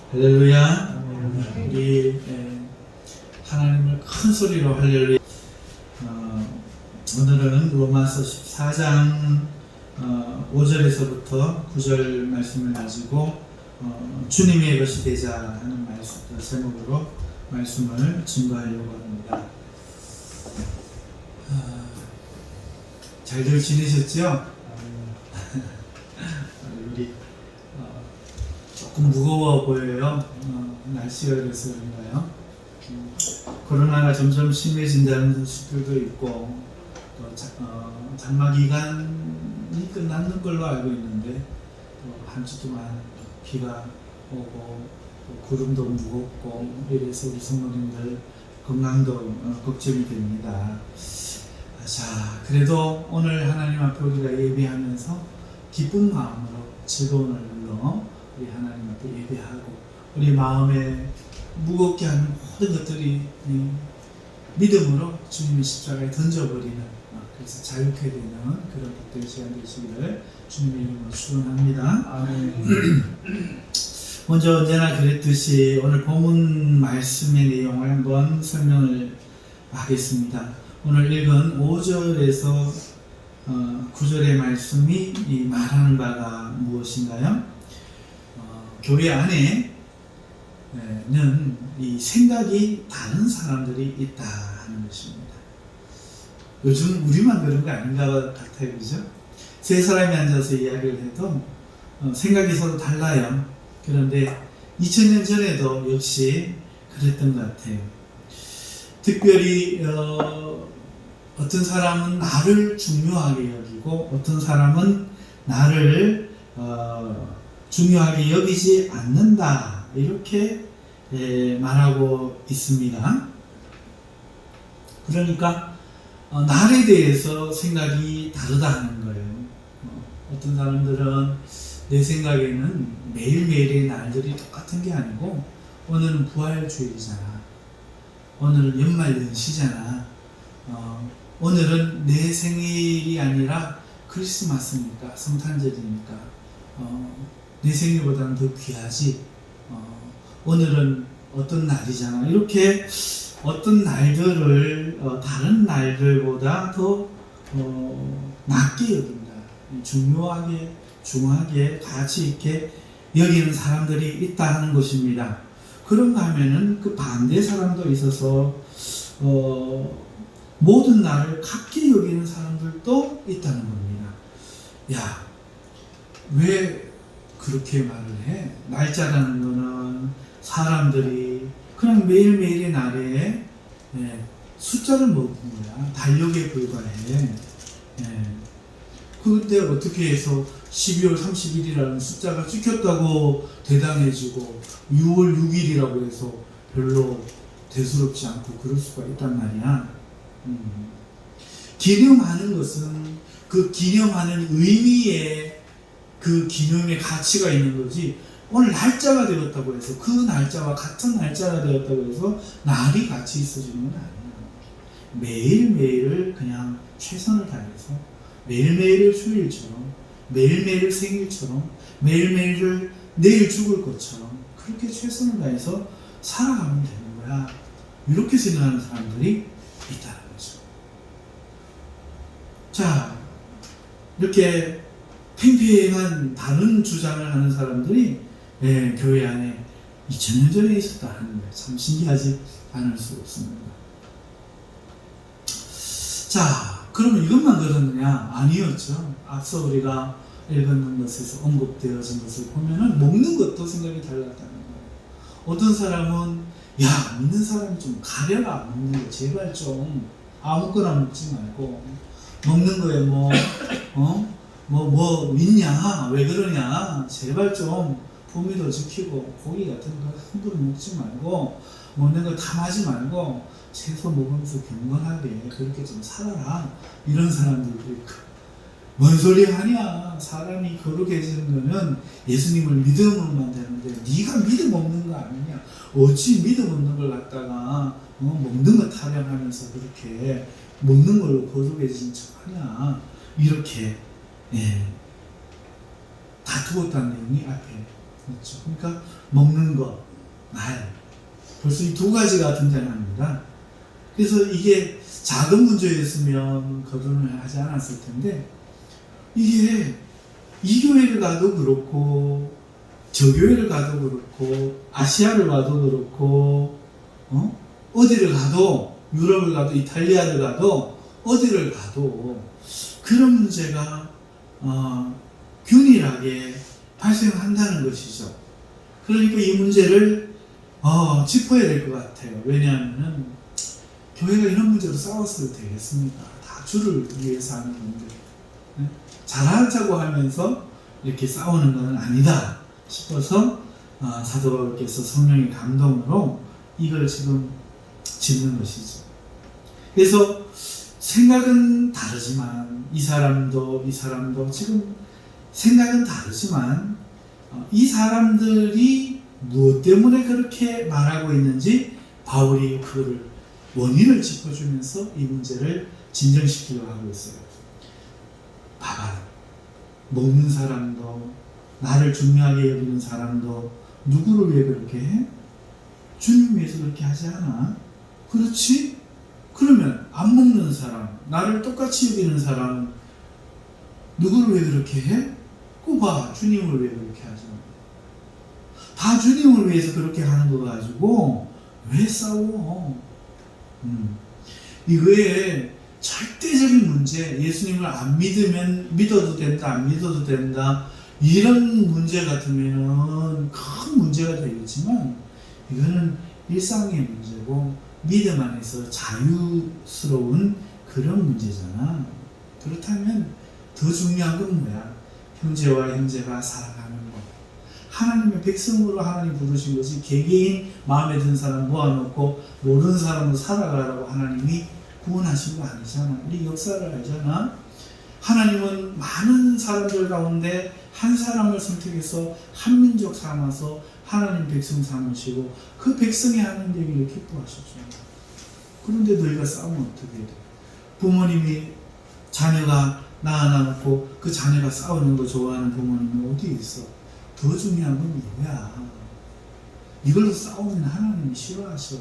할렐루야. 우리 하나님을 큰 소리로 할렐루야. 오늘은 로마서 14장 5절에서부터 9절 말씀을 가지고 주님의 것이 되자 하는 제목으로 말씀을 증거하려고 합니다. 잘들 지내셨죠? 우리 조금 무거워 보여요. 날씨가 그래서 그런가요? 코로나가 점점 심해진다는 소식들도 있고 또 장마 기간이 끝나는 걸로 알고 있는데 또 한 주 동안 비가 오고 또 구름도 무겁고 이래서 우리 성도님들 건강도 걱정이 됩니다. 자, 그래도 오늘 하나님 앞에 우리가 예배하면서 기쁜 마음으로 즐거운 얼굴로 우리 하나님 앞에 예배하고 우리 마음에 무겁게 하는 모든 것들이 믿음으로 주님의 십자가에 던져버리는 그래서 자유케 되는 그런 복된 시간 되시기를 주님의 이름으로 축원합니다. 아멘. 먼저 언제나 그랬듯이 오늘 본문 말씀의 내용을 한번 설명을 하겠습니다. 오늘 읽은 5절에서 9절의 말씀이 말하는 바가 무엇인가요? 교회 안에는 이 생각이 다른 사람들이 있다 하는 것입니다. 요즘 우리만 그런 거 아닌가 같아요, 그죠? 세 사람이 앉아서 이야기를 해도 생각이 서로 달라요. 그런데 2000년 전에도 역시 그랬던 것 같아요. 특별히 어떤 사람은 나를 중요하게 여기고 어떤 사람은 나를 중요하게 여기지 않는다 이렇게 말하고 있습니다. 그러니까 날에 대해서 생각이 다르다 하는 거예요. 어떤 사람들은 내 생각에는 매일매일의 날들이 똑같은 게 아니고 오늘은 부활주일이잖아, 오늘은 연말연시잖아, 오늘은 내 생일이 아니라 크리스마스니까, 성탄절이니까 내 생일보다는 더 귀하지, 오늘은 어떤 날이잖아, 이렇게 어떤 날들을 다른 날들보다 더 낮게 여긴다, 중요하게 가치 있게 여기는 사람들이 있다 하는 것입니다. 그런가 하면은 그 반대 사람도 있어서 모든 날을 같게 여기는 사람들도 있다는 겁니다. 야, 왜 그렇게 말을 해? 날짜라는 거는 사람들이 그냥 매일매일의 날에 숫자를 먹은 거야. 달력에 불과해. 그때 어떻게 해서 12월 30일이라는 숫자가 찍혔다고 대단해지고 6월 6일이라고 해서 별로 대수롭지 않고 그럴 수가 있단 말이야. 기념하는 것은 그 기념하는 의미에 그 기념의 가치가 있는 거지, 오늘 날짜가 되었다고 해서 그 날짜와 같은 날짜가 되었다고 해서 날이 같이 있어지는 건 아니에요. 매일매일을 그냥 최선을 다해서 매일매일을 휴일처럼, 매일매일을 생일처럼, 매일매일을 내일 죽을 것처럼 그렇게 최선을 다해서 살아가면 되는 거야. 이렇게 생각하는 사람들이 있다는 거죠. 자, 이렇게 팽팽한 다른 주장을 하는 사람들이 교회 안에 2000년 전에 있었다 하는 거예요. 참 신기하지 않을 수 없습니다. 자, 그러면 이것만 그렇느냐? 아니었죠. 앞서 우리가 읽었는 것에서 언급되어진 것을 보면은 먹는 것도 생각이 달랐다는 거예요. 어떤 사람은 야, 믿는 사람이 좀 가려라, 먹는 거 제발 좀 아무거나 먹지 말고, 먹는 거에 뭐 있냐, 왜 그러냐, 제발 좀 품위도 지키고 고기 같은 거 함부로 먹지 말고 먹는 거 탐하지 말고 채소 먹으면서 경건하게 그렇게 좀 살아라, 이런 사람들도 있고, 뭔 소리 하냐, 사람이 거룩해지는 거는 예수님을 믿음으로만 되는데 네가 믿음 없는 거 아니냐, 어찌 믿음 없는 걸 갖다가 먹는 거 타령하면서 그렇게 먹는 걸로 거룩해진 척 하냐, 이렇게 다투었다는 내용이 앞에 그렇죠. 그러니까 먹는 것, 날. 벌써 이 두 가지가 등장합니다. 그래서 이게 작은 문제였으면 거론을 하지 않았을 텐데, 이게 이 교회를 가도 그렇고, 저 교회를 가도 그렇고, 아시아를 가도 그렇고, 어디를 가도, 유럽을 가도, 이탈리아를 가도, 어디를 가도, 그런 문제가, 균일하게 발생한다는 것이죠. 그러니까 이 문제를, 짚어야 될 것 같아요. 왜냐하면은, 교회가 이런 문제로 싸웠어도 되겠습니까? 다 주를 위해서 하는 건데, 네? 잘하자고 하면서 이렇게 싸우는 건 아니다 싶어서 사도 바울께서 성령의 감동으로 이걸 지금 짓는 것이죠. 그래서 생각은 다르지만 이 사람도 지금 생각은 다르지만 이 사람들이 무엇 때문에 그렇게 말하고 있는지 바울이 그거를 원인을 짚어주면서 이 문제를 진정시키려고 하고 있어요. 봐봐. 먹는 사람도, 나를 중요하게 여기는 사람도 누구를 위해 그렇게 해? 주님 위해서 그렇게 하지 않아? 그렇지? 그러면 안 먹는 사람, 나를 똑같이 여기는 사람은 누구를 위해 그렇게 해? 봐, 주님을 위해 그렇게 하죠. 다 주님을 위해서 그렇게 하는 거 가지고 왜 싸워? 이거에 절대적인 문제, 예수님을 안 믿으면 믿어도 된다, 안 믿어도 된다, 이런 문제 같으면 큰 문제가 되겠지만, 이거는 일상의 문제고, 믿음 안에서 자유스러운 그런 문제잖아. 그렇다면 더 중요한 건 뭐야? 형제와 형제가 살아가는 것. 하나님의 백성으로 하나님 부르신 것이 개개인 마음에 든 사람 모아놓고 모르는 사람으로 살아가라고 하나님이 구원하신 거 아니잖아. 우리 역사를 알잖아. 하나님은 많은 사람들 가운데 한 사람을 선택해서 한 민족 삼아서 하나님 백성 삼으시고 그 백성의 하나님 되기를 기뻐하셨죠. 그런데 너희가 싸우면 어떻게 돼? 부모님이 자녀가 낳아놓고 그 자녀가 싸우는 거 좋아하는 부모님이 어디 있어? 더 중요한 건 이거야. 이걸로 싸우면 하나님이 싫어하셔.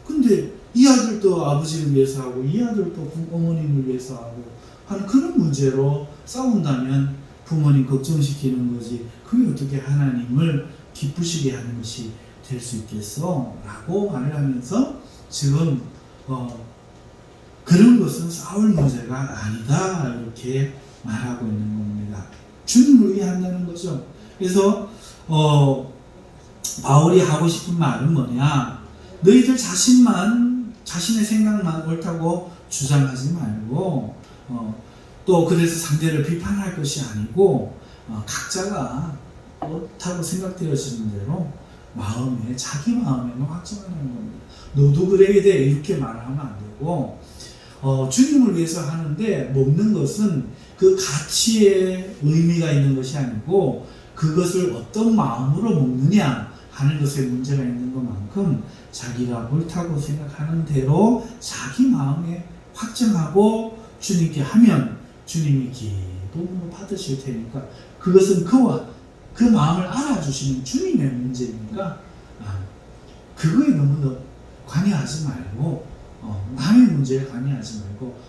근데 이 아들도 아버지를 위해서 하고 이 아들도 어머님을 위해서 하고 하는 그런 문제로 싸운다면 부모님 걱정시키는 거지, 그게 어떻게 하나님을 기쁘시게 하는 것이 될 수 있겠어? 라고 말을 하면서 지금 그런 것은 싸울 문제가 아니다, 이렇게 말하고 있는 겁니다. 주님을 위해 한다는 거죠. 그래서 바울이 하고 싶은 말은 뭐냐? 너희들 자신의 생각만 옳다고 주장하지 말고 또 그래서 상대를 비판할 것이 아니고 각자가 옳다고 생각되어지는 대로 자기 마음에만 확정하는 겁니다. 너도 그래야 돼, 이렇게 말하면 안 되고, 주님을 위해서 하는데 먹는 것은 그 가치에 의미가 있는 것이 아니고 그것을 어떤 마음으로 먹느냐 하는 것에 문제가 있는 것만큼 자기가 옳다고 생각하는 대로 자기 마음에 확정하고 주님께 하면 주님이 기쁨으로 받으실 테니까, 그것은 그 마음을 알아주시는 주님의 문제니까 그거에 너무 관여하지 말고 남의 문제에 관여하지 말고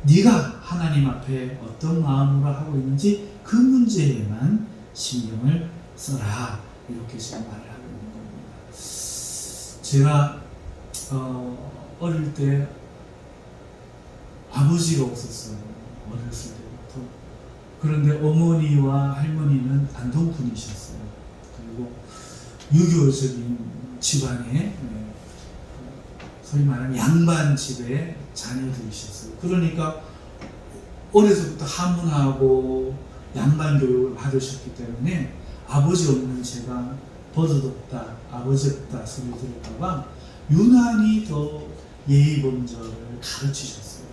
네가 하나님 앞에 어떤 마음으로 하고 있는지 그 문제에만 신경을 써라, 이렇게 지금 말을 하고 있는 겁니다. 제가 어릴 때 아버지가 없었어요. 어렸을 때부터. 그런데 어머니와 할머니는 안동분이셨어요. 그리고 유교적인 집안에, 소위 말하면 양반 집의 자녀들이셨어요. 그러니까 어려서부터 한문하고 양반 교육을 받으셨기 때문에 아버지 없는 제가 버릇없다, 아버지 없다 소리 들을까봐 유난히 더 예의범절을 가르치셨어요.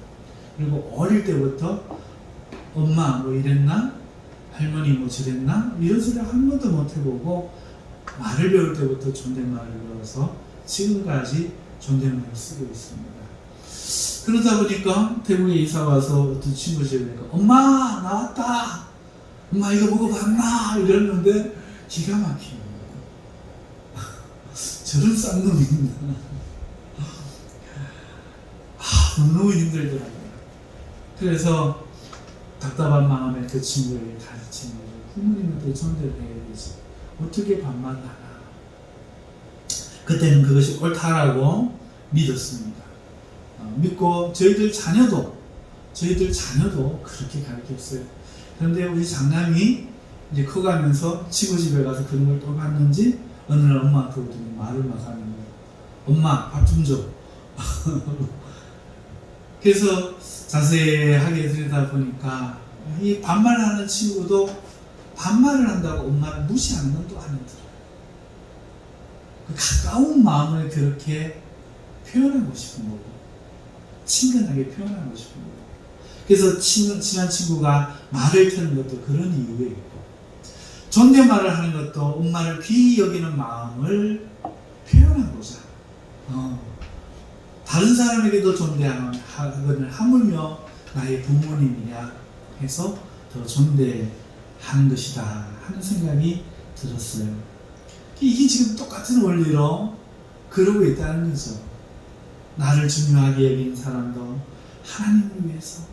그리고 어릴 때부터 엄마 뭐 이랬나? 할머니 뭐 저랬나? 이런 소리 한 번도 못 해보고 말을 배울 때부터 존댓말을 배워서 지금까지 존댓말을 쓰고 있습니다. 그러다 보니까 태국에 이사 와서 어떤 친구 집에 가니까 엄마 나왔다, 엄마 이거 먹어봤나? 이랬는데 기가 막히는 거예요. 저런 쌍놈이 있나. 너무 힘들더라고요. 그래서 답답한 마음에 그 친구에게 가르치는 거예요. 부모님한테 존대를 해야 되지. 어떻게 반만 하나. 그때는 그것이 옳다라고 믿었습니다. 믿고 저희들 자녀도 그렇게 가르쳤어요. 그런데 우리 장남이 이제 커가면서 친구 집에 가서 그런 걸 또 봤는지 어느 날 엄마한테 오더니 말을 막 하는 거예요. 엄마 밥 좀 줘. 그래서 자세하게 들여다보니까 이 반말하는 친구도 반말을 한다고 엄마를 무시하는 건 또 아니더라고요. 그 가까운 마음을 그렇게 표현하고 싶은 거고 친근하게 표현하고 싶은 거고 그래서 친한 친구가 말을 트는 것도 그런 이유에 있고 존댓말을 하는 것도 엄마를 귀히 여기는 마음을 표현하고자 다른 사람에게도 존대하거늘 하물며 나의 부모님이냐 해서 더 존대하는 것이다 하는 생각이 들었어요. 이게 지금 똑같은 원리로 그러고 있다는 거죠. 나를 중요하게 여기는 사람도 하나님을 위해서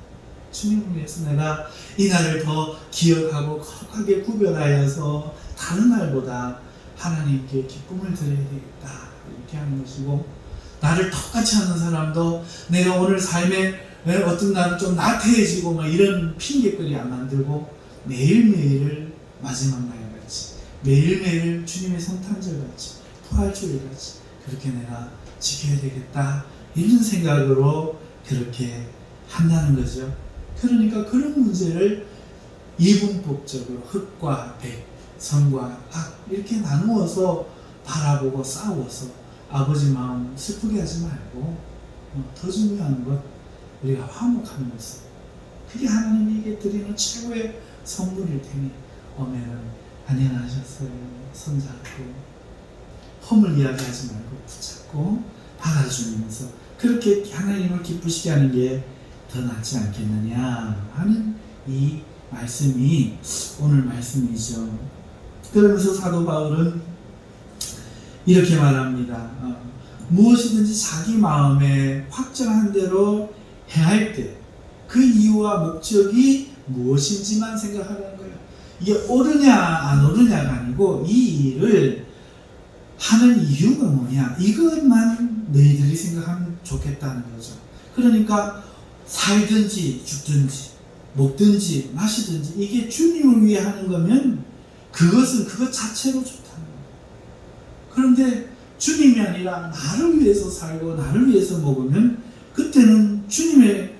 주님을 위해서 내가 이 날을 더 기억하고 거룩하게 구별하여서 다른 날보다 하나님께 기쁨을 드려야 되겠다 이렇게 하는 것이고 나를 똑같이 하는 사람도 내가 오늘 삶에 어떤 날은 좀 나태해지고 막 이런 핑계거리 안 만들고 매일매일을 마지막 날 같이 매일매일 주님의 성탄절 같이 부활주일 같이 그렇게 내가 지켜야 되겠다 이런 생각으로 그렇게 한다는 거죠. 그러니까 그런 문제를 이분법적으로 흑과 백, 선과 악 이렇게 나누어서 바라보고 싸워서 아버지 마음 슬프게 하지 말고 더 중요한 것 우리가 화목하는 모습 그게 하나님에게 드리는 최고의 선물일 테니 오면은 안녕하셨어요 손잡고 험을 이야기하지 말고 붙잡고 받아주면서 그렇게 하나님을 기쁘시게 하는 게 더 낫지 않겠느냐 하는 이 말씀이 오늘 말씀이죠. 그러면서 사도 바울은 이렇게 말합니다. 무엇이든지 자기 마음에 확정한 대로 행할 때 그 이유와 목적이 무엇인지만 생각하라는 거예요. 이게 옳으냐 안 옳으냐가 아니고 이 일을 하는 이유가 뭐냐 이것만 너희들이 생각하면 좋겠다는 거죠. 그러니까 살든지 죽든지 먹든지 마시든지 이게 주님을 위해 하는 거면 그것은 그것 자체로 좋다는 거예요. 그런데 주님이 아니라 나를 위해서 살고 나를 위해서 먹으면 그때는 주님의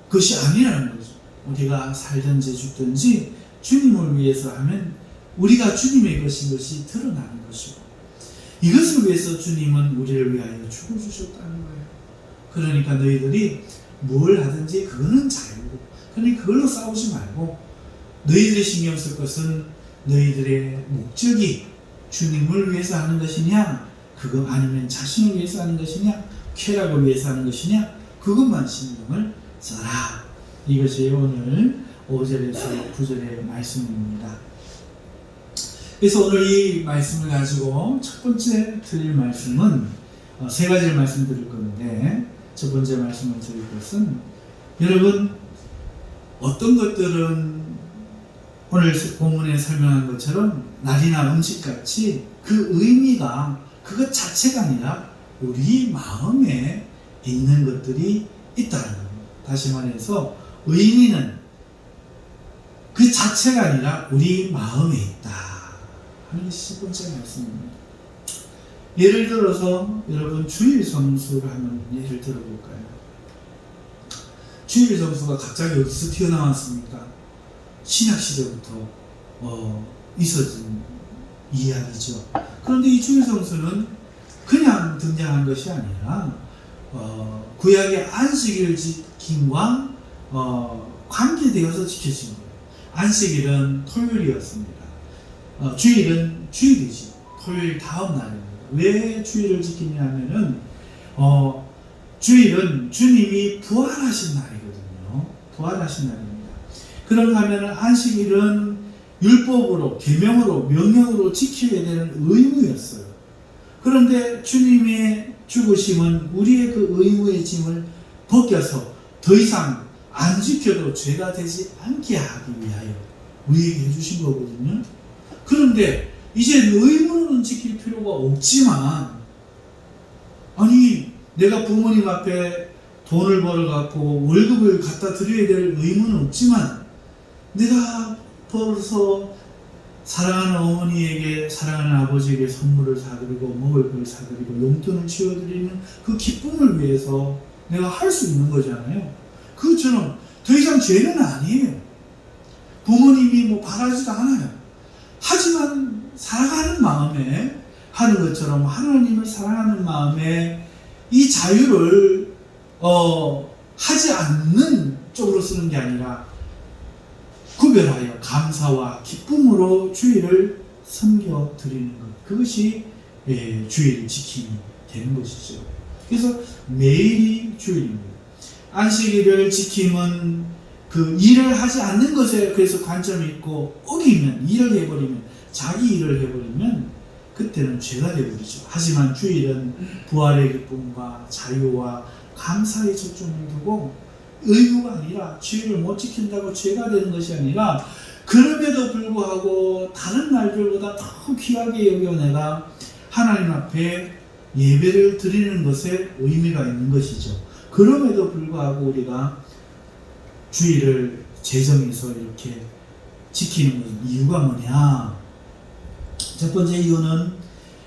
것이 아니라는 거죠. 우리가 살든지 죽든지 주님을 위해서 하면 우리가 주님의 것인 것이 드러나는 것이고 이것을 위해서 주님은 우리를 위하여 죽어주셨다는 거예요. 그러니까 너희들이 뭘 하든지 그거는 자유고 그러니 그걸로 싸우지 말고 너희들이 신경 쓸 것은 너희들의 목적이 주님을 위해서 하는 것이냐 그거 아니면 자신을 위해서 하는 것이냐 쾌락을 위해서 하는 것이냐 그것만 신경을 써라. 이것이 오늘 5절에서 9절의 말씀입니다. 그래서 오늘 이 말씀을 가지고 첫 번째 드릴 말씀은 세 가지를 말씀드릴 건데 첫 번째 말씀을 드릴 것은 여러분 어떤 것들은 오늘 본문에 설명한 것처럼 날이나 음식같이 그 의미가 그것 자체가 아니라 우리 마음에 있는 것들이 있다는 겁니다. 다시 말해서 의미는 그 자체가 아니라 우리 마음에 있다 하는 것이 첫 번째 말씀입니다. 예를 들어서 여러분 주일 성수를 한번 예를 들어볼까요? 주일 성수가 갑자기 어디서 튀어나왔습니까? 신약시대부터 있어진 이야기죠. 그런데 이 주일 성수는 그냥 등장한 것이 아니라 구약의 안식일 지킴과 관계되어서 지켜진 거예요. 안식일은 토요일이었습니다. 주일은 주일이죠. 토요일 다음 날입니다. 왜 주일을 지키냐 하면은 주일은 주님이 부활하신 날이거든요. 부활하신 날입니다. 그런가 하면은 안식일은 율법으로, 계명으로, 명령으로 지켜야 되는 의무였어요. 그런데 주님의 죽으심은 우리의 그 의무의 짐을 벗겨서 더 이상 안 지켜도 죄가 되지 않게 하기 위하여 우리에게 해주신 거거든요. 그런데 이제 의무는 지킬 필요가 없지만, 아니 내가 부모님 앞에 돈을 벌어갖고 월급을 갖다 드려야 될 의무는 없지만, 내가 벌어서 사랑하는 어머니에게, 사랑하는 아버지에게 선물을 사드리고 먹을 걸 사드리고 용돈을 치워드리는 그 기쁨을 위해서 내가 할 수 있는 거잖아요. 그것처럼 더 이상 죄는 아니에요. 부모님이 뭐 바라지도 않아요. 하지만 사랑하는 마음에 하는 것처럼 하나님을 사랑하는 마음에 이 자유를 하지 않는 쪽으로 쓰는 게 아니라 구별하여 감사와 기쁨으로 주일을 섬겨드리는 것, 그것이 주일 지킴이 되는 것이죠. 그래서 매일이 주일입니다. 안식일을 지킴은 그 일을 하지 않는 것에 그래서 관점이 있고, 어기면, 일을 해버리면, 자기 일을 해버리면 그때는 죄가 되어버리죠. 하지만 주일은 부활의 기쁨과 자유와 감사에 초점을 두고, 의무가 아니라 주일을 못 지킨다고 죄가 되는 것이 아니라, 그럼에도 불구하고 다른 날들보다 더 귀하게 여겨 내가 하나님 앞에 예배를 드리는 것에 의미가 있는 것이죠. 그럼에도 불구하고 우리가 주일을 제정해서 이렇게 지키는 이유가 뭐냐? 첫 번째 이유는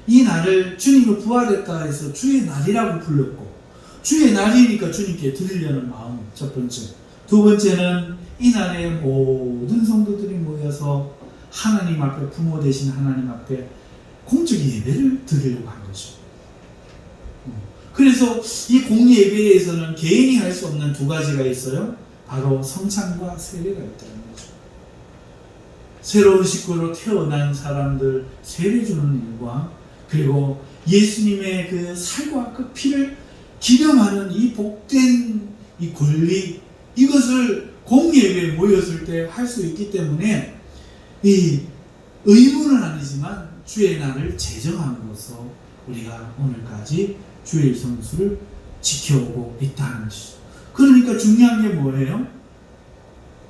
이 날을 주님이 부활했다 해서 주의 날이라고 불렀고, 주의 날이니까 주님께 드리려는 마음, 첫 번째. 두 번째는 이 날에 모든 성도들이 모여서 하나님 앞에, 부모 되신 하나님 앞에 공적 예배를 드리려고 한 거죠. 그래서 이 공예배에서는 개인이 할 수 없는 두 가지가 있어요. 바로 성찬과 세례가 있다는 거죠. 새로운 식구로 태어난 사람들 세례 주는 일과, 그리고 예수님의 그 살과 그 피를 기념하는 이 복된 이 권리, 이것을 공예배에 모였을 때 할 수 있기 때문에 이 의무는 아니지만 주의 날을 제정함으로써 우리가 오늘까지 주의 성수를 지켜오고 있다는 것이죠. 그러니까 중요한 게 뭐예요?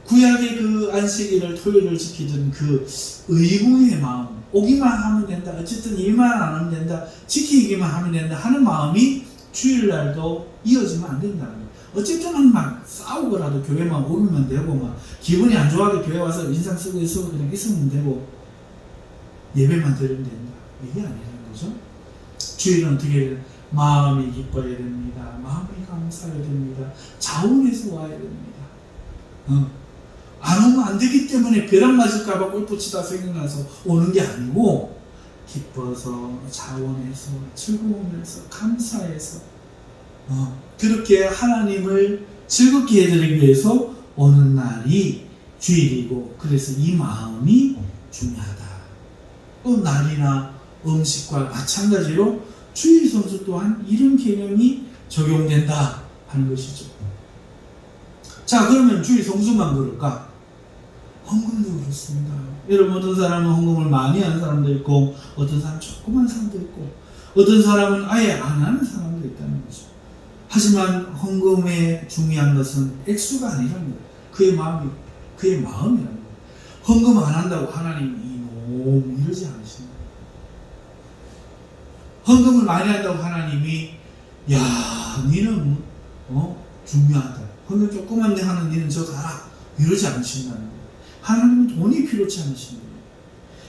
구약의 그 안식일을, 토요일을 지키던 그 의무의 마음, 오기만 하면 된다, 어쨌든 일만 안 하면 된다, 지키기만 하면 된다 하는 마음이 주일날도 이어지면 안 된다는 거예요. 어쨌든 막 싸우고라도 교회만 오면 되고, 막 기분이 안 좋아도 교회 와서 인상 쓰고 있어도 그냥 있으면 되고, 예배만 드리면 된다, 이게 아니라는 거죠. 주일은 어떻게 마음이 기뻐야 됩니다. 마음이 감사해야 됩니다. 자원해서 와야 됩니다. 안 오면 안 되기 때문에 벼락 맞을까봐 골프 치다 생각나서 오는 게 아니고, 기뻐서, 자원해서, 즐거우면서, 감사해서 그렇게 하나님을 즐겁게 해드리기 위해서 오는 날이 주일이고, 그래서 이 마음이 중요하다. 또 날이나 음식과 마찬가지로 주일 성수 또한 이런 개념이 적용된다 하는 것이죠. 자, 그러면 주일 성수만 그럴까? 헌금도 그렇습니다. 여러분, 어떤 사람은 헌금을 많이 하는 사람도 있고, 어떤 사람은 조그만 사람도 있고, 어떤 사람은 아예 안 하는 사람도 있다는 거죠. 하지만 헌금의 중요한 것은 액수가 아니라는 거예요. 그의 마음이라는 거예요. 헌금 안 한다고 하나님이 이놈 이러지 않으십니다. 헌금을 많이 한다고 하나님이 야, 니는 중요하다, 헌금 조그만 데 하는 니는 저 가라, 이러지 않으신다는 거예요. 하나님은 돈이 필요치 않으신 거예요.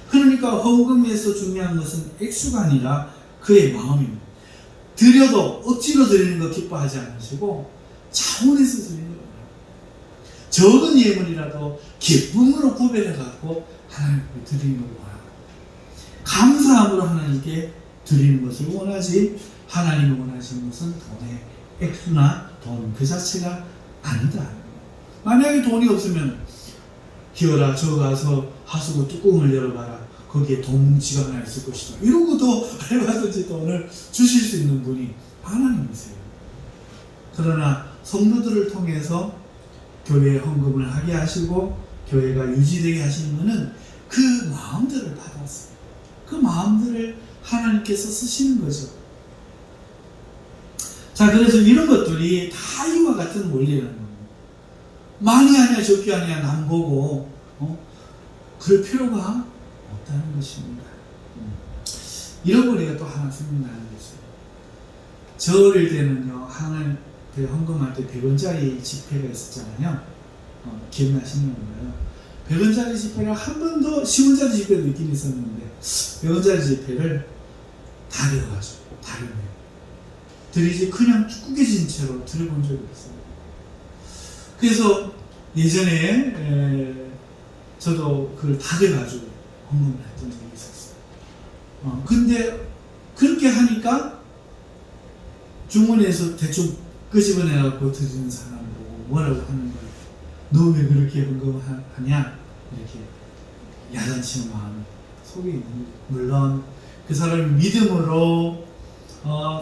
그러니까 헌금에서 중요한 것은 액수가 아니라 그의 마음입니다. 드려도 억지로 드리는 거 기뻐하지 않으시고 자원해서 드리는 거예요. 적은 예물이라도 기쁨으로 구별해갖고 하나님께 드리는 걸 원하고, 감사함으로 하나님께 드리는 것을 원하지, 하나님이 원하시는 것은 돈의 액수나 돈 그 자체가 아니다. 만약에 돈이 없으면 기어라, 저 가서 하수구 뚜껑을 열어봐라, 거기에 돈 뭉치가 하나 있을 것이다, 이러고도 얼마든지 돈을 주실 수 있는 분이 하나님이세요. 그러나 성도들을 통해서 교회에 헌금을 하게 하시고 교회가 유지되게 하시는 것은 그 그 마음들을 하나님께서 쓰시는 거죠. 자, 그래서 이런 것들이 다 이와 같은 원리라는 겁니다. 많이 하냐 적게 하냐 남 보고 그럴 필요가 없다는 것입니다. 이런 원리가 또 하나 생각나는 거죠. 저 어릴 때는요, 하나님 헌금할 때 100원짜리 지폐가 있었잖아요. 기억나시는 건가요? 100원짜리 지폐를 한 번도, 10원짜리 지폐도 있긴 있었는데 100원짜리 지폐를 다려가지고 다려내요. 드리지 그냥 구겨진 채로 들어본 적이 없어요. 그래서 예전에 저도 그걸 다려가지고 헌금을 했던 적이 있었어요. 근데 그렇게 하니까 주머니에서 대충 끄집어내갖고 드리는 사람 보고 뭐라고 하는 거예요. 너 왜 그렇게 헌금하냐? 이렇게 야단치는 마음이 속에 있는 거죠. 물론 그 사람이 믿음으로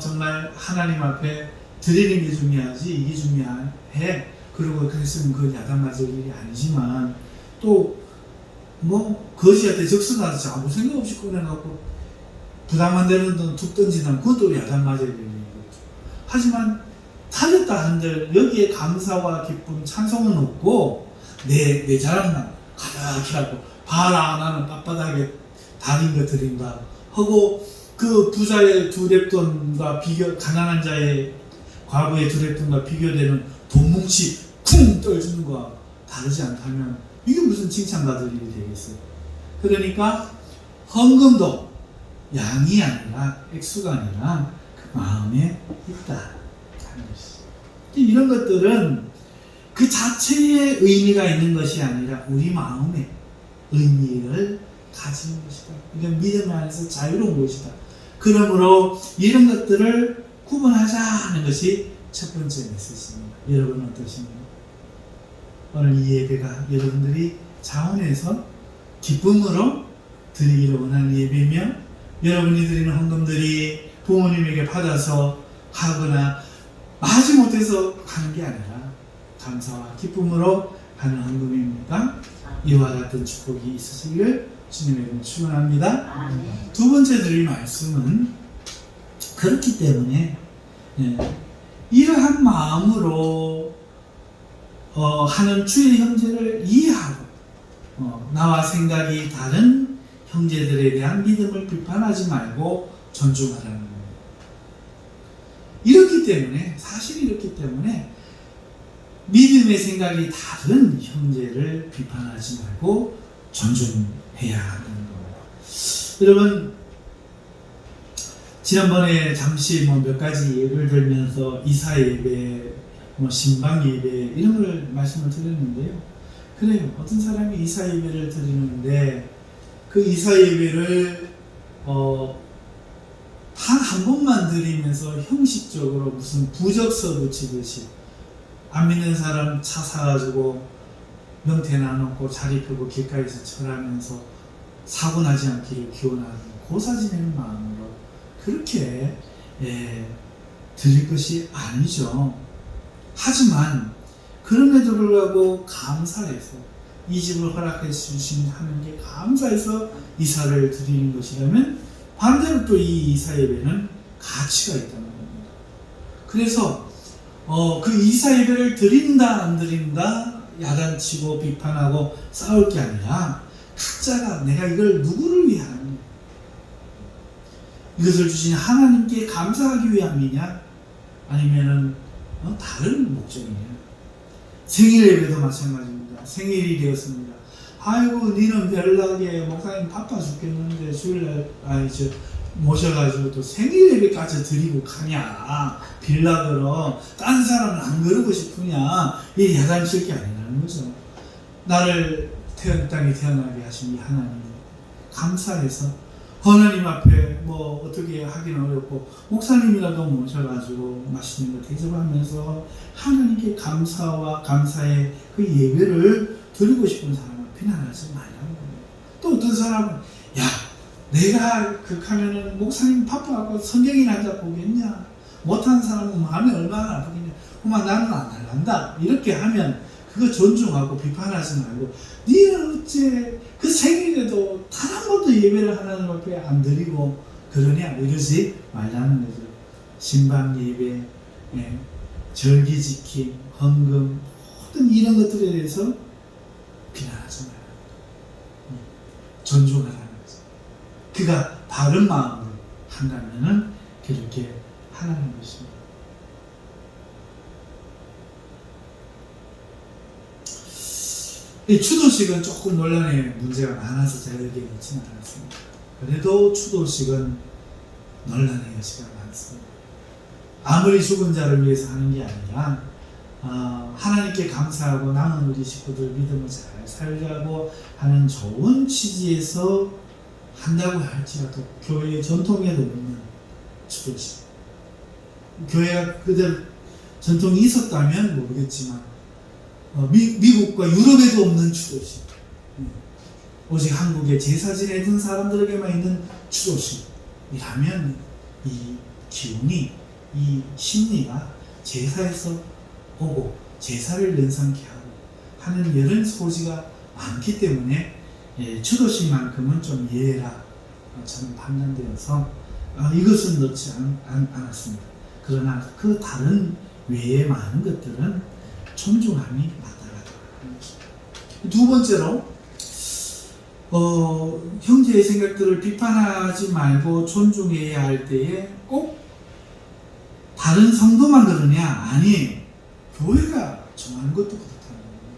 정말 하나님 앞에 드리는 게 중요하지 이게 중요해. 그리고 그랬으면 그 야단 맞을 일이 아니지만 또 뭐 거지한테 적선하듯이 아무 생각 없이 꺼내갖고 부담 안 되는 돈 툭 던지면 그것도 야단 맞을 일인 거죠. 하지만 타렸다 한들 여기에 감사와 기쁨 찬송은 없고 내 자랑만 가득히 하고 봐라 나는 빳빳하게 다린 거 드린다 하고 그 부자의 두 랩돈과 가난한 자의 과부의 두 랩돈과 비교되는 돈 뭉치 쿵 떨어지는 거와 다르지 않다면 이게 무슨 칭찬받을 일이 되겠어요. 그러니까 헌금도 양이 아니라 액수가 아니라 그 마음에 있다 하는 것이죠. 이런 것들은 그 자체의 의미가 있는 것이 아니라 우리 마음의 의미를 가지는 것이다. 이건 믿음 안에서 자유로운 것이다. 그러므로 이런 것들을 구분하자는 것이 첫 번째 메시지입니다. 여러분 어떠십니까? 오늘 이 예배가 여러분들이 자원해서 기쁨으로 드리기를 원하는 예배며 여러분이 드리는 헌금들이 부모님에게 받아서 하거나 하지 못해서 하는 게 아니라 감사와 기쁨으로 하는 헌금입니다. 이와 같은 축복이 있으시기를 주님의 이름으로 축원합니다. 두 번째 드릴 말씀은 그렇기 때문에 이러한 마음으로 하는 주의 형제를 이해하고 나와 생각이 다른 형제들에 대한 믿음을 비판하지 말고 존중하라는 겁니다. 이렇기 때문에 사실 이렇기 때문에 믿음의 생각이 다른 형제를 비판하지 말고 존중해야 한다는 겁니다. 여러분 지난번에 잠시 몇 가지 예를 들면서 이사 예배, 신방 예배 이런 걸 말씀을 드렸는데요. 그래요. 어떤 사람이 이사 예배를 드리는데 그 이사 예배를 한 번만 드리면서 형식적으로 무슨 부적서 붙이듯이 안 믿는 사람 차 사가지고 명태 나놓고 자리 펴고 길가에서 절하면서 사고 나지 않기를 기원하는 고사 지내는 마음으로 그렇게 드릴 것이 아니죠. 하지만 그럼에도 불구하고 감사해서 이 집을 허락해 주신 하나님께 감사해서 이사를 드리는 것이라면 반대로 또 이 이사 예배는 가치가 있다는 겁니다. 그래서 그 이사 예배를 드린다 안 드린다 야단치고 비판하고 싸울 게 아니라 각자가 내가 이걸 누구를 위한 이것을 주신 하나님께 감사하기 위함이냐 아니면은 다른 목적이냐. 생일 예배도 마찬가지입니다. 생일이 되었습니다. 아이고 니는 별나게 목사님 바빠 죽겠는데 주일날 모셔가지고 또 생일 예배까지 드리고 가냐 빌라 딴 사람은 안 그러고 싶으냐 이 야단칠 게 아니라는 거죠. 나를 땅에 태어나게 하신 이 하나님 감사해서 하나님 앞에 어떻게 하기는 어렵고 목사님이라도 모셔가지고 맛있는 거 대접하면서 하나님께 감사와 감사의 그 예배를 드리고 싶은 사람은 비난하지 말라는 거예요. 또 어떤 사람은 야 내가 하면은 목사님 바빠갖고 성경이나 한자 보겠냐 못하는 사람은 마음이 얼마나 아프겠냐 그만 나는 안 할란다 이렇게 하면 그거 존중하고 비판하지 말고 니는 어째 그 생일에도 단 한 번도 예배를 하나님 앞에 안 드리고 그러냐 이러지 말라는 거죠. 신방 예배, 예, 절기 지킴, 헌금 모든 이런 것들에 대해서 비난하지 말아요. 존중하라는 거죠. 그가 바른 마음으로 한다면은 그렇게 하라는 것입니다. 이 추도식은 조금 논란의 문제가 많아서 제가 여기에 넣지는 않았습니다. 그래도 추도식은 논란의 여지가 많습니다. 아무리 죽은 자를 위해서 하는 게 아니라 하나님께 감사하고 남은 우리 식구들 믿음을 잘 살자고 하는 좋은 취지에서 한다고 할지라도 교회의 전통에도 없는 추도식, 교회가 그대로 전통이 있었다면 모르겠지만 미국과 유럽에도 없는 추도식, 오직 한국에 제사 지내던 사람들에게만 있는 추도식이라면 이 기운이, 이 심리가 제사에서 오고 제사를 연상케 하고 하는 이런 소지가 많기 때문에 추도식만큼은 좀 예외라 저는 판단되어서 이것은 넣지 않았습니다. 그러나 그 다른 외의 많은 것들은 존중함이 마땅하다는 것입니다. 두 번째로 형제의 생각들을 비판하지 말고 존중해야 할 때에 꼭 다른 성도만 그러냐? 아니, 교회가 정하는 것도 그렇다는 거예요.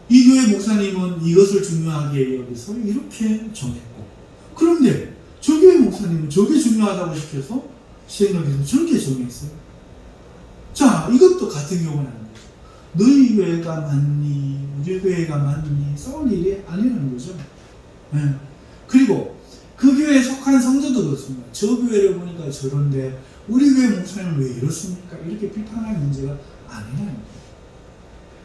이 교회 목사님은 이것을 중요하게 여기서 이렇게 정했고, 그런데 저 교회 목사님은 저게 중요하다고 시켜서 시행령에서 저렇게 정했어요. 자, 이것도 같은 경우는 아닙니다. 너희 교회가 맞니? 우리 교회가 맞니? 싸울 일이 아니라는 거죠. 네. 그리고 그 교회에 속한 성도도 그렇습니다. 저 교회를 보니까 저런데 우리 교회 목사님은 왜 이렇습니까? 이렇게 비판할 문제가 아니라는 거예요.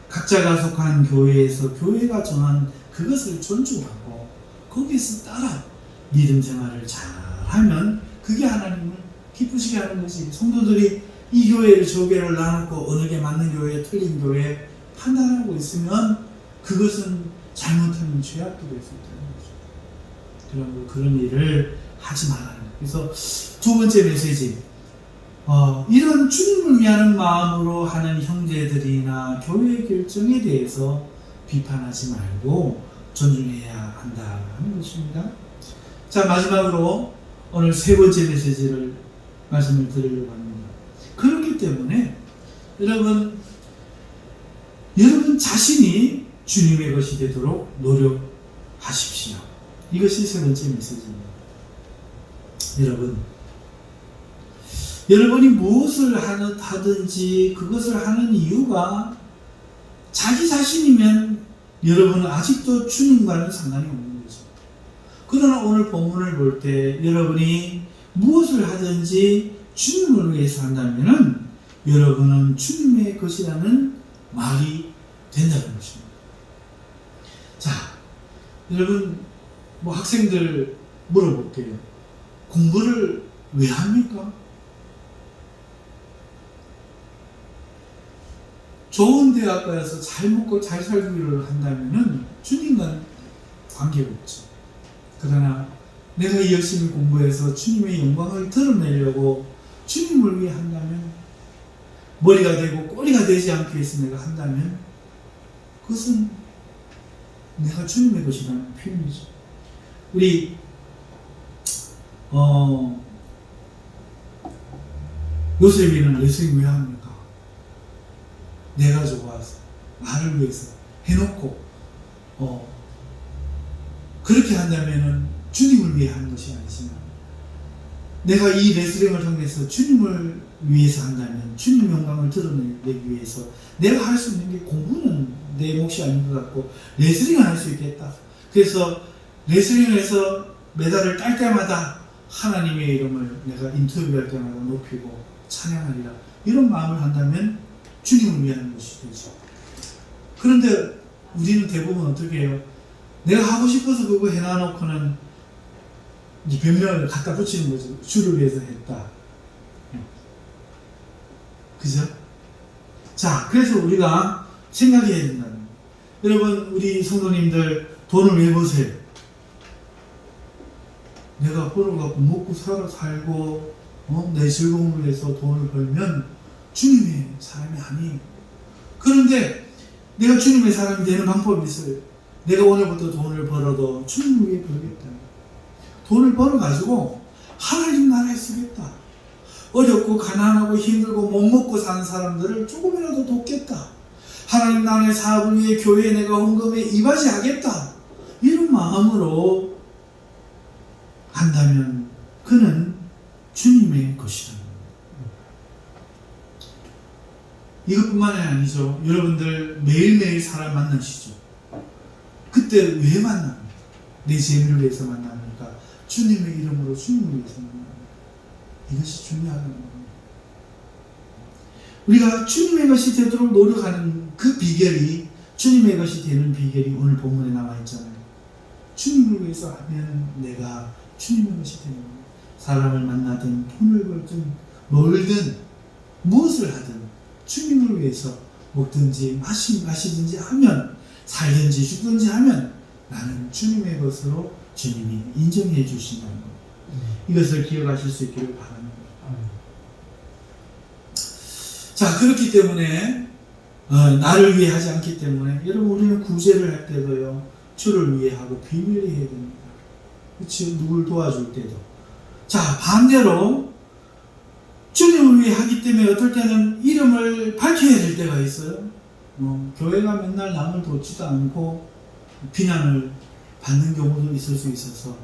각자가 속한 교회에서 교회가 정한 그것을 존중하고 거기에서 따라 믿음 생활을 잘하면 그게 하나님을 기쁘시게 하는 거지. 성도들이 이 교회를 저 교회를 나누고 어느 게 맞는 교회, 틀린 교회 판단하고 있으면 그것은 잘못하면 죄악도 될 수 있다는 거죠. 그런 일을 하지 말라는 거예요. 그래서 두 번째 메시지, 이런 주님을 위하는 마음으로 하는 형제들이나 교회 결정에 대해서 비판하지 말고 존중해야 한다는 것입니다. 자, 마지막으로 오늘 세 번째 메시지를 말씀을 드리려고 합니다. 그렇기 때문에 여러분 자신이 주님의 것이 되도록 노력하십시오. 이것이 세 번째 메시지입니다. 여러분이 무엇을 하든지 그것을 하는 이유가 자기 자신이면 여러분은 아직도 주님과는 상관이 없는 거죠. 그러나 오늘 본문을 볼 때 여러분이 무엇을 하든지 주님을 위해서 한다면은 여러분은 주님의 것이라는 말이 된다는 것입니다. 자, 여러분 학생들 물어볼게요. 공부를 왜 합니까? 좋은 대학 가서 잘 먹고 잘 살기를 한다면은 주님과는 관계가 없죠. 그러나 내가 열심히 공부해서 주님의 영광을 드러내려고 주님을 위해 한다면, 머리가 되고 꼬리가 되지 않기 위해서 내가 한다면 그것은 내가 주님의 것이라는 표현이죠. 우리 요셉이는 레슬링 왜 합니까? 내가 좋아서 나를 위해서 해놓고 그렇게 한다면은 주님을 위해 하는 것이 아니지만, 내가 이 레슬링을 통해서 주님을 위해서 한다면 주님 영광을 드러내기 위해서 내가 할 수 있는 게 공부는 내 몫이 아닌 것 같고 레슬링을 할 수 있겠다. 그래서 레슬링에서 메달을 딸 때마다 하나님의 이름을 내가 인터뷰할 때마다 높이고 찬양하리라, 이런 마음을 한다면 주님을 위한 것이 되죠. 그런데 우리는 대부분 어떻게 해요? 내가 하고 싶어서 그거 해놔놓고는 이제 변명을 갖다 붙이는 거죠. 주를 위해서 했다. 그죠? 자, 그래서 우리가 생각해야 된다는 거예요. 여러분, 우리 성도님들 돈을 왜 버세요? 내가 벌어갖고 먹고 살고 내 즐거움을 위해서 돈을 벌면 주님의 사람이 아니에요. 그런데 내가 주님의 사람이 되는 방법이 있어요. 내가 오늘부터 돈을 벌어도 주님을 위해 벌겠다. 돈을 벌어가지고 하나님 나라에 쓰겠다. 어렵고 가난하고 힘들고 못 먹고 사는 사람들을 조금이라도 돕겠다. 하나님 나라의 사업을 위해 교회에 내가 헌금에 이바지하겠다. 이런 마음으로 한다면 그는 주님의 것이다. 이것뿐만이 아니죠. 여러분들 매일매일 사람 만나시죠. 그때 왜 만납니까? 내 재미를 위해서 만납니까? 주님의 이름으로 주님을 위해서 만납니다. 이것이 중요하다는 겁니다. 우리가 주님의 것이 되도록 노력하는 그 비결이, 주님의 것이 되는 비결이 오늘 본문에 나와 있잖아요. 주님을 위해서 하면 내가 주님의 것이 되는 겁니다. 사람을 만나든 돈을 벌든 놀든 무엇을 하든 주님을 위해서 먹든지 마시든지 하면, 살든지 죽든지 하면 나는 주님의 것으로 주님이 인정해 주신다는 것. 이것을 기억하실 수 있기를 바랍니다. 자, 그렇기 때문에 나를 위해 하지 않기 때문에 여러분, 우리는 구제를 할 때도요, 주를 위해 하고 비밀리 해야 됩니다. 그렇지? 누굴 도와줄 때도. 자, 반대로 주님을 위해 하기 때문에 어떨 때는 이름을 밝혀야 될 때가 있어요. 교회가 맨날 남을 돕지도 않고 비난을 받는 경우도 있을 수 있어서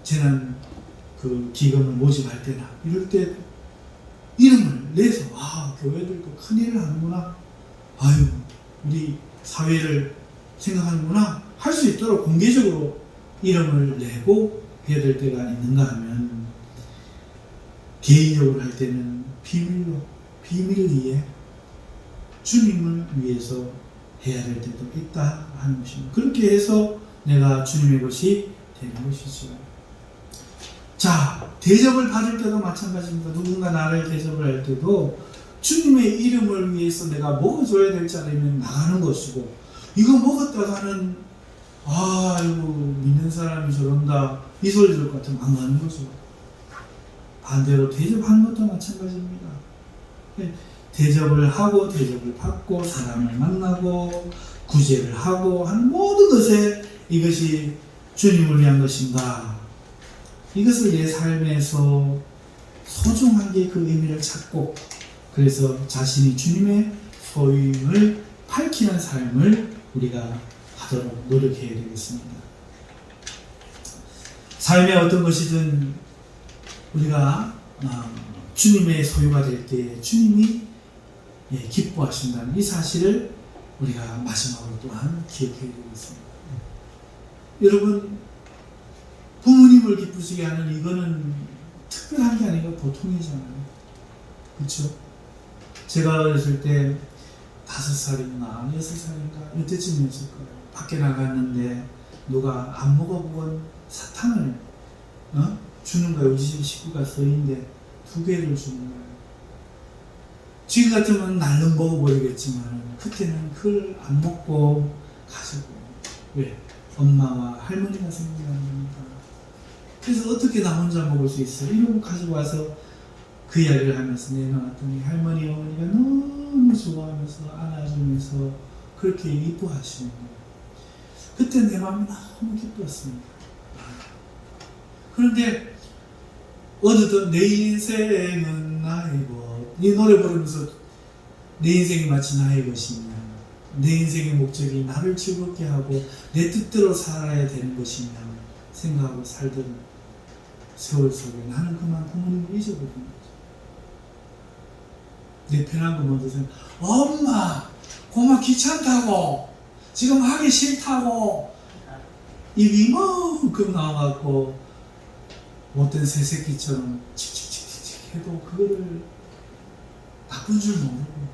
재난 그 기금을 모집할 때나 이럴 때 이름을 내서 교회들도 큰일을 하는구나, 아유 우리 사회를 생각하는구나 할 수 있도록 공개적으로 이름을 내고 해야 될 때가 있는가 하면, 개인적으로 할 때는 비밀을 위해 주님을 위해서 해야 될 때도 있다 하는 것입니다. 그렇게 해서 내가 주님의 것이 되는 것이죠. 자, 대접을 받을 때도 마찬가지입니다. 누군가 나를 대접을 할 때도 주님의 이름을 위해서 내가 먹어줘야 될 자리면 나가는 것이고, 이거 먹었다가는 이거 믿는 사람이 저런다 이 소리 들을 것 같으면 안 가는 거죠. 반대로 대접하는 것도 마찬가지입니다. 대접을 하고 대접을 받고 사람을 만나고 구제를 하고 하는 모든 것에 이것이 주님을 위한 것인가, 이것을 내 삶에서 소중하게 그 의미를 찾고, 그래서 자신이 주님의 소임을 밝히는 삶을 우리가 하도록 노력해야 되겠습니다. 삶의 어떤 것이든 우리가 주님의 소유가 될 때 주님이 기뻐하신다는 이 사실을 우리가 마지막으로 또한 기억해야 되겠습니다. 여러분, 부모님을 기쁘시게 하는 이거는 특별한 게 아니라 보통이잖아요. 그렇죠? 제가 어렸을 때 5살인가 6살인가 이때쯤이었을 거예요. 밖에 나갔는데 누가 안 먹어본 사탕을 주는 거예요. 우리 집 식구가 서인데 2개를 주는 거예요. 지금 같으면 날름 먹어버리겠지만 그때는 그걸 안 먹고 가지고, 왜? 엄마와 할머니가 생각나는 겁니다. 그래서 어떻게 나 혼자 먹을 수 있어요? 이러고 가지고 와서 그 이야기를 하면서 내놔왔더니 할머니, 어머니가 너무 좋아하면서 안아주면서 그렇게 이뻐하시는 거예요. 그때 내 마음이 너무 기뻤습니다. 그런데 어느덧 내 인생은 나의 것, 이 노래 부르면서 내 인생이 마치 나의 것이냐, 내 인생의 목적이 나를 즐겁게 하고 내 뜻대로 살아야 되는 것이냐 생각하고 살던 세월 속에 나는 그만 부모님을 잊어버린 거죠. 내 편한 거 먼저 생각, 엄마 고마 귀찮다고, 지금 하기 싫다고, 입이 이만큼 나와갖고 못된 새새끼처럼 칙칙칙칙 해도 그거를 나쁜 줄 모르고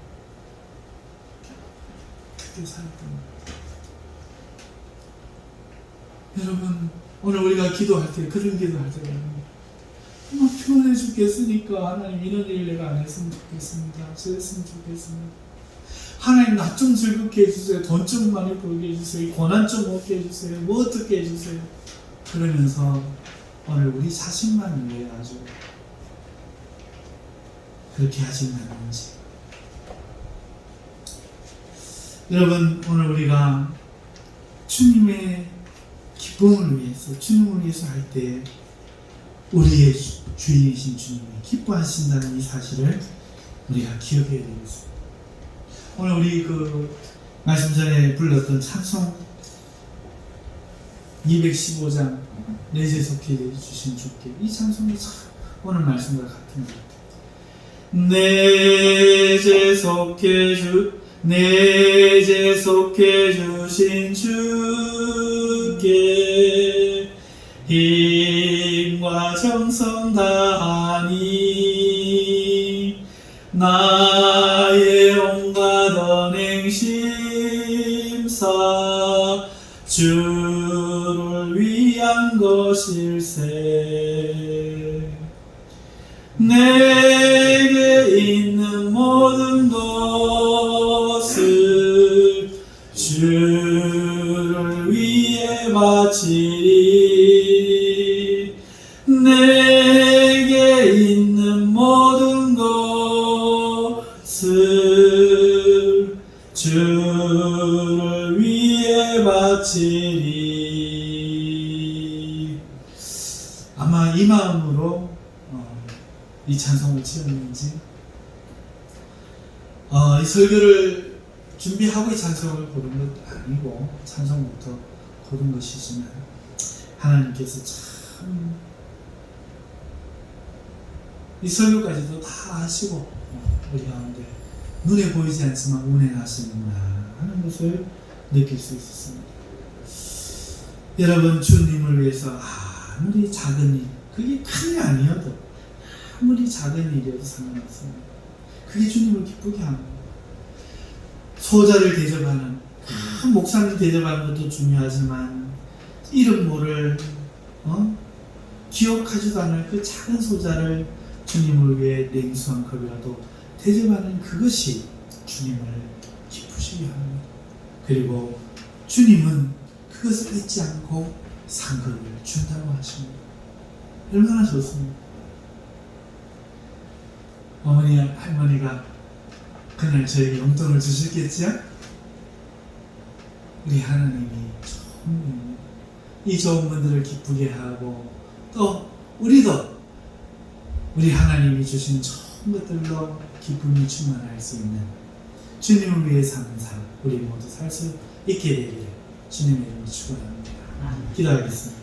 그렇게 살았던 거예요. 여러분, 오늘 우리가 기도할 때, 그런 기도할 때 막 피곤해 죽겠으니까 하나님 이런 일 내가 안 했으면 좋겠습니다. 저랬으면 좋겠습니다. 하나님 나 좀 즐겁게 해주세요. 돈 좀 많이 벌게 해주세요. 고난 좀 없게 해주세요. 뭐 어떻게 해주세요. 그러면서 오늘 우리 자신만 위해 아주 그렇게 하진 않는지. 여러분, 오늘 우리가 주님의 기쁨을 위해서, 주님을 위해서 할 때 우리의 주인이신 주님이 기뻐하신다는 이 사실을 우리가 기억해야 되겠습니다. 오늘 우리 말씀 전에 불렀던 찬송 215장 내재 속해 주신 주께, 이 찬송이 참 오늘 말씀과 같은 것 같아요. 내재 속해 주신 주께 힘과 정성 다하니 나의 온갖 언행 심사 주를 위한 것일세. 내게 있는 모든 것을 주를 위해 바치리. 내게 있는 모든 것을 주를 위해 바치리. 아마 이 마음으로 이 찬송을 지었는지, 이 설교를 준비하고 이 찬송을 고른 것도 아니고 찬송부터 고른 것이지만 하나님께서 참 이 설교까지도 다 하시고 우리 가운데 눈에 보이지 않지만 운행하시는구나 하는 것을 느낄 수 있었습니다. 여러분, 주님을 위해서 아무리 작은 일, 그게 큰 일 아니어도 아무리 작은 일이어도 상관없습니다. 그게 주님을 기쁘게 합니다. 소자를 대접하는, 목사님 대접하는 것도 중요하지만 이름 모를 기억하지도 않을 그 작은 소자를 주님을 위해 냉수 한 컵이라도 대접하는 그것이 주님을 기쁘시게 합니다. 그리고 주님은 그것을 잊지 않고 상급을 준다고 하십니다. 얼마나 좋습니다. 어머니, 할머니가 그날 저에게 용돈을 주셨겠죠? 우리 하나님이 좋은 분입니다. 이 좋은 분들을 기쁘게 하고 또 우리도 우리 하나님이 주신 좋은 것들로 기쁨이 충만할 수 있는 주님을 위해 사는 삶, 우리 모두 살 수 있게 되기를 주님의 이름으로 축원합니다. 기도하겠습니다.